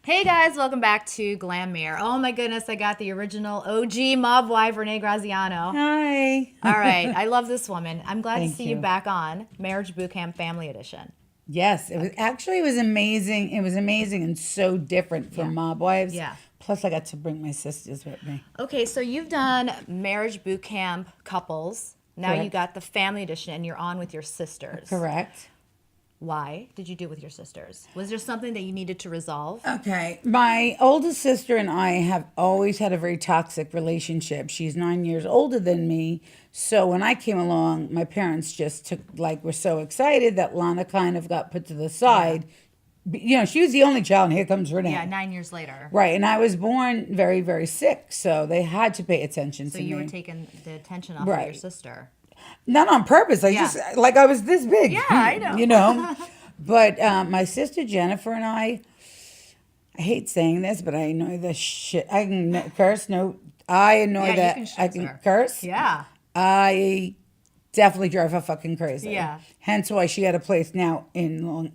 Hey guys, welcome back to GlamMir. Oh my goodness, I got the original OG Mobwife, Renee Graziano. Hi. All right, I love this woman. I'm glad to Thank see you you. back on Marriage Bootcamp Family Edition. Yes, it was amazing. It was amazing and so different from Mob Wives. Yeah. Plus, I got to bring my sisters with me. Okay, so you've done Marriage Bootcamp couples. Now you Correct. got the Family Edition and you're on with your sisters. Correct. Why did you do it with your sisters? Was there something that you needed to resolve? Okay. My oldest sister and I have always had a very toxic relationship. She's 9 years older than me. So when I came along, my parents just were so excited that Lana kind of got put to the side. You know, she was the only child, and here comes Renee. Yeah, 9 years later. Right. And I was born very, very sick. So they had to pay attention So to me. you were taking the attention off of Right. your sister. Not on purpose. I I was this big. Yeah, I know. You know? But my sister Jennifer and I hate saying this, but I annoy the shit. I can curse. No, I annoy Yeah, you that. can shit I can her. curse. Yeah. I definitely drive her fucking crazy. Yeah. Hence why she had a place now in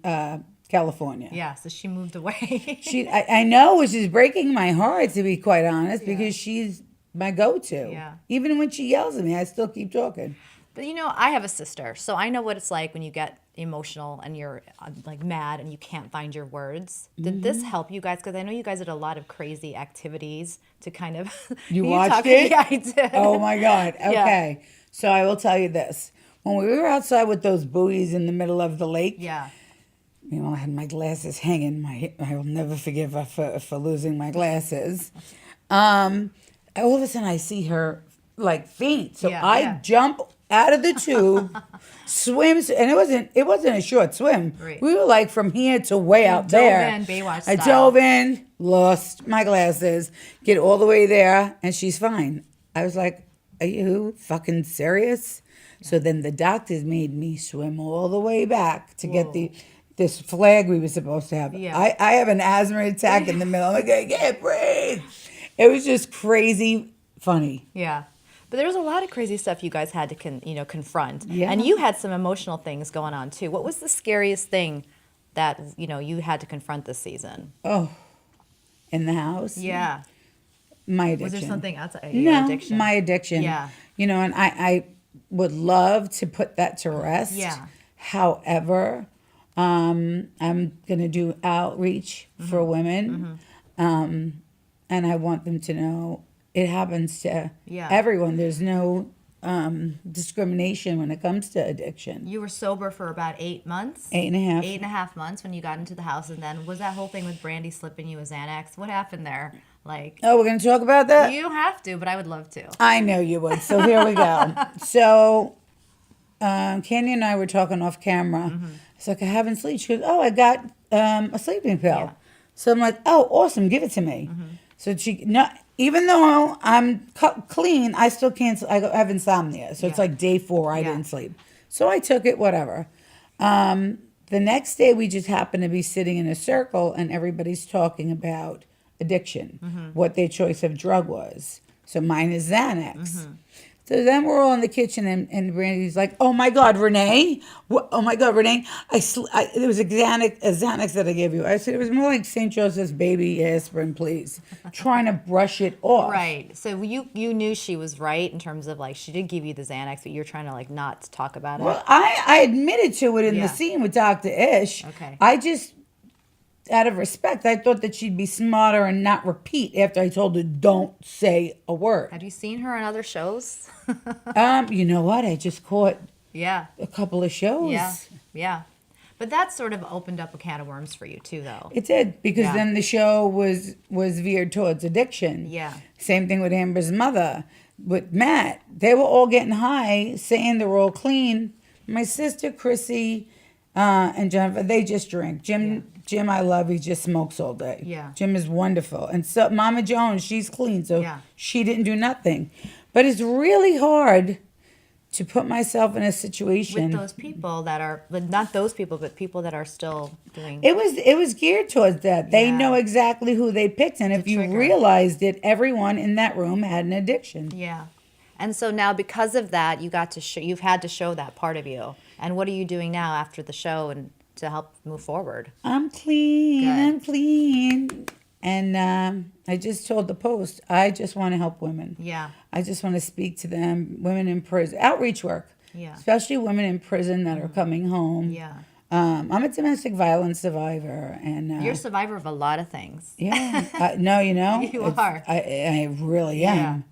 California. Yeah, so she moved away. I know, which is breaking my heart, to be quite honest, because she's my go-to. Yeah. Even when she yells at me, I still keep talking. But you know, I have a sister, so I know what it's like when you get emotional and you're like mad and you can't find your words. Did this help you guys? Because I know you guys did a lot of crazy activities to kind of. You watched it? Yeah, I did. Oh my God. Okay. So I will tell you this. When we were outside with those buoys in the middle of the lake, Yeah. you know, I had my glasses hanging. I will never forgive her for losing my glasses. All of a sudden I see her like faint. So I jump out of the tube, swims, and it wasn't a short swim. Right. We were like from here to way out there. Dove in, Baywatch I style. dove in, lost my glasses, get all the way there, and she's fine. I was like, are you fucking serious? So then the doctors made me swim all the way back to get this flag we were supposed to have. Yeah. I have an asthma attack in the middle. I'm like, I can't breathe. It was just crazy funny. Yeah. But there was a lot of crazy stuff you guys had to confront. Yeah. And you had some emotional things going on too. What was the scariest thing that, you had to confront this season? Oh, in the house? Yeah. My addiction. Was there something outside your addiction? My addiction. Yeah. You know, and I would love to put that to rest. Yeah. However, I'm going to do outreach for women. And I want them to know it happens to everyone. There's no discrimination when it comes to addiction. You were sober for about 8 months? 8.5. 8.5 months when you got into the house. And then was that whole thing with Brandy slipping you a Xanax? What happened there? Like, Oh, we're going to talk about that? you don't have to, but I would love to. I know you would. So here we go. So Candy and I were talking off camera. It's like, I haven't slept. She goes, oh, I got a sleeping pill. Yeah. So I'm like, oh, awesome. Give it to me. So even though I'm clean, I still can't. I have insomnia. So it's like day 4, I didn't sleep. So I took it, whatever. The next day, we just happened to be sitting in a circle and everybody's talking about addiction, what their choice of drug was. So mine is Xanax. So then we're all in the kitchen, and Brandy's like, "Oh my God, Renee! Oh my God, Renee! There was a Xanax that I gave you." I said it was more like St. Joseph's baby aspirin, please. Trying to brush it off. Right. So you knew she was right in terms of like she did give you the Xanax, but you're trying to like not talk about it. Well, I admitted to it in the scene with Dr. Ish. Okay. I just, out of respect, I thought that she'd be smarter and not repeat after I told her don't say a word. Have you seen her on other shows? You know what? I just caught Yeah. a couple of shows. Yeah. Yeah. But that sort of opened up a can of worms for you too, though. It did, because then the show was veered towards addiction. Yeah. Same thing with Amber's mother, with Matt. They were all getting high, saying they were all clean. My sister Chrissy and Jennifer, they just drink. Jim, I love. He just smokes all day. Yeah. Jim is wonderful. And so Mama Jones, she's clean, so she didn't do nothing. But it's really hard to put myself in a situation with those people that are, but not those people, but people that are still doing. It was geared towards that. They know exactly who they picked, and if you realized it, everyone in that room had an addiction. Yeah. And so now because of that, you've had to show that part of you. And what are you doing now after the show and to help move forward? I'm clean. Good. I'm clean. And I just told the Post, I just want to help women. Yeah. I just want to speak to them, women in prison, outreach work. Yeah. Especially women in prison that are coming home. Yeah. I'm a domestic violence survivor, and You're a survivor of a lot of things. yeah, no, You are. I really am.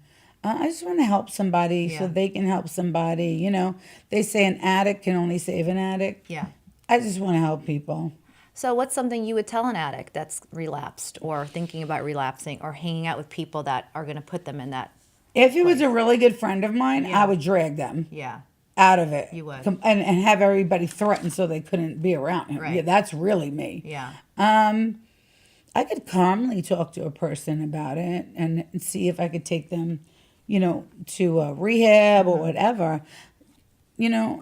I just want to help somebody so Yeah. they can help somebody. You know, they say an addict can only save an addict. Yeah. I just want to help people. So what's something you would tell an addict that's relapsed or thinking about relapsing or hanging out with people that are going to put them in that? If it was a really good friend of mine, Yeah. I would drag them Yeah. out of it. You would. And have everybody threatened so they couldn't be around him. Right. Yeah, that's really me. Yeah. I could calmly talk to a person about it and see if I could take them, you know, to a rehab or whatever. You know,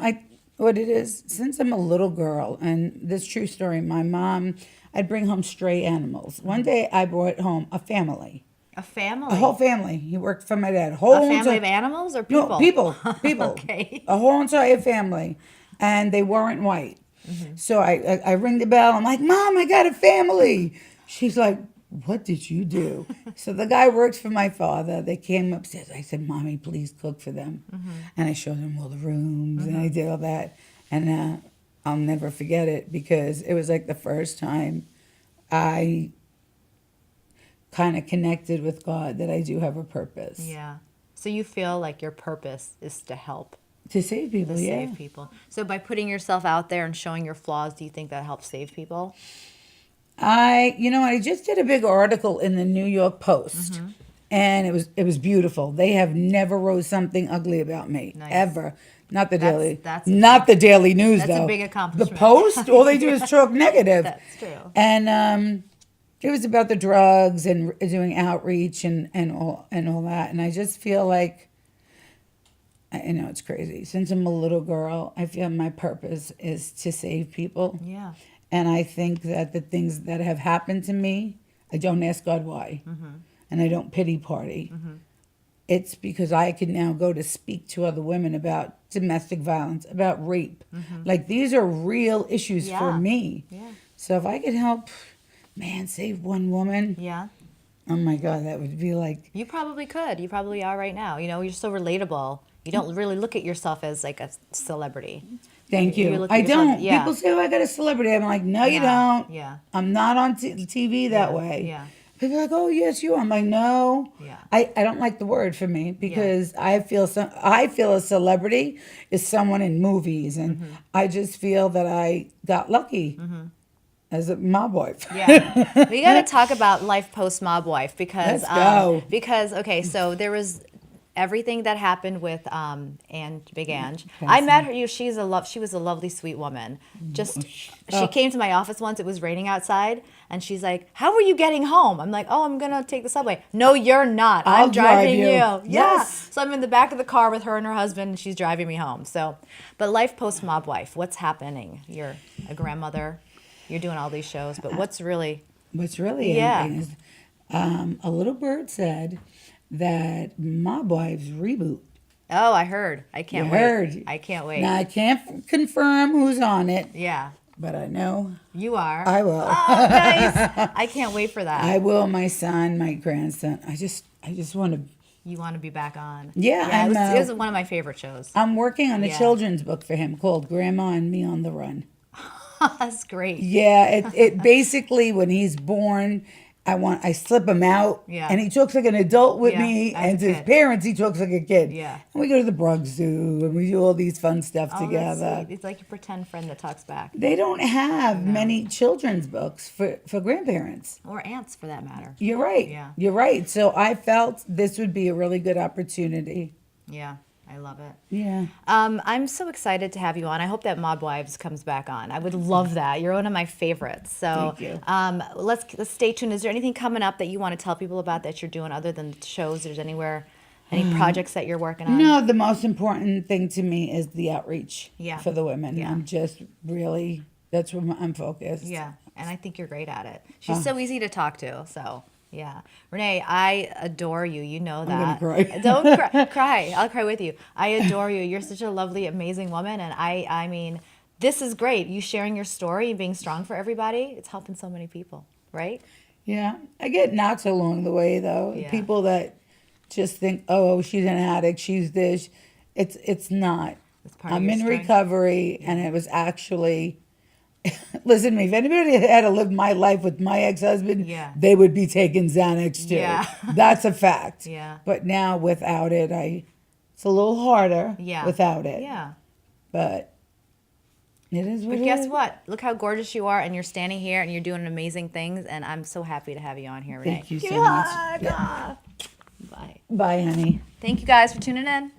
what it is, since I'm a little girl, and this true story, my mom, I'd bring home stray animals. One day I brought home a family. A family? A whole family. He worked for my dad. A family of animals or people? No, people. Okay. A whole entire family. And they weren't white. So I ring the bell. I'm like, Mom, I got a family. She's like, what did you do? So the guy works for my father. They came upstairs. I said, Mommy, please cook for them. And I showed them all the rooms and I did all that. And I'll never forget it because it was like the first time I kind of connected with God that I do have a purpose. Yeah. So you feel like your purpose is to help. To save people, To yeah. save people. So by putting yourself out there and showing your flaws, do you think that helps save people? I just did a big article in the New York Post, and it was beautiful. They have never wrote something ugly about me, Nice. ever. Not the daily, that's not the Daily News that's a though. big accomplishment. The Post, all they do is talk negative. That's true. And it was about the drugs and doing outreach and all that. And I just feel like, I know it's crazy. Since I'm a little girl, I feel my purpose is to save people. Yeah. And I think that the things that have happened to me, I don't ask God why. And I don't pity party. It's because I can now go to speak to other women about domestic violence, about rape. Like, these are real issues for Yeah. me. Yeah. So if I could help, man, save one woman, Yeah. oh my God, that would be like, You probably could. You probably are right now. You know, you're so relatable. You don't really look at yourself as like a celebrity. thank You you. look at I yourself- don't. yeah. People say, oh, I got a celebrity. I'm like, no, you Yeah. don't. Yeah. I'm not on TV that Yeah. way. Yeah. People are like, oh, yes, you are. I'm like, no. Yeah. I don't like the word for me because I feel a celebrity is someone in movies. And I just feel that I got lucky as a mob wife. Yeah. We got to talk about life post Mobwife because Let's go. because okay, so there was everything that happened with Big Ange. I Passing. met her. She was a lovely, sweet woman. Just she came to my office once. It was raining outside, and she's like, "How are you getting home?" I'm like, "Oh, I'm gonna take the subway." No, you're not. I'll I'm driving drive you. Yeah. Yes. So I'm in the back of the car with her and her husband, and she's driving me home. So, but life post Mobwife, what's happening? You're a grandmother. You're doing all these shows, but what's really? What's really Yeah. happening is a little bird said that Mobwives reboot. Oh, I heard. I can't You wait. heard. I can't wait. Now, I can't confirm who's on it, Yeah, but I know you are. I will. Oh, nice. I can't wait for that. I will, my son, my grandson. I just want to. You want to be back on? Yeah, it was one of my favorite shows. I'm working on a Yeah. children's book for him called Grandma and Me on the Run. That's great. Yeah, it basically when he's born, I slip him out, Yeah. and he talks like an adult with Yeah, me, as a and to his kid. parents he talks like a kid. Yeah. And we go to the Brug Zoo and we do all these fun stuff Oh, together. that's sweet. It's like your pretend friend that talks back, They don't have many children's books for grandparents. or ants for that matter. You're right. Yeah. You're right. So I felt this would be a really good opportunity. Yeah, I love it. Yeah. I'm so excited to have you on. I hope that Mobwives comes back on. I would love that. You're one of my favorites. So Thank you. Let's stay tuned. Is there anything coming up that you want to tell people about that you're doing other than shows? There's any projects that you're working on? No, the most important thing to me is the outreach Yeah. for the women. Yeah. I'm just really, that's where I'm focused. Yeah, and I think you're great at it. She's so easy to talk to. So yeah, Renee, I adore you. You know that. gonna cry. Don't cry. Cry. I'll cry with you. I adore you. You're such a lovely, amazing woman, and I mean, this is great. You sharing your story and being strong for everybody. It's helping so many people, right? Yeah. I get knocks along the way, though. Yeah. People that just think, oh, she's an addict, she's this. It's not. It's part of I'm your in strength. recovery, and it was actually. Listen to me. If anybody had to live my life with my ex-husband, Yeah. they would be taking Xanax too. Yeah. That's a fact. Yeah. But now without it, it's a little harder. Yeah. Without it. Yeah. But it is what But it guess is. what? Look how gorgeous you are, and you're standing here, and you're doing amazing things, and I'm so happy to have you on here, Renee. Thank you Give so me a much. hug. Yeah. Ah. Bye. Bye, honey. Thank you guys for tuning in.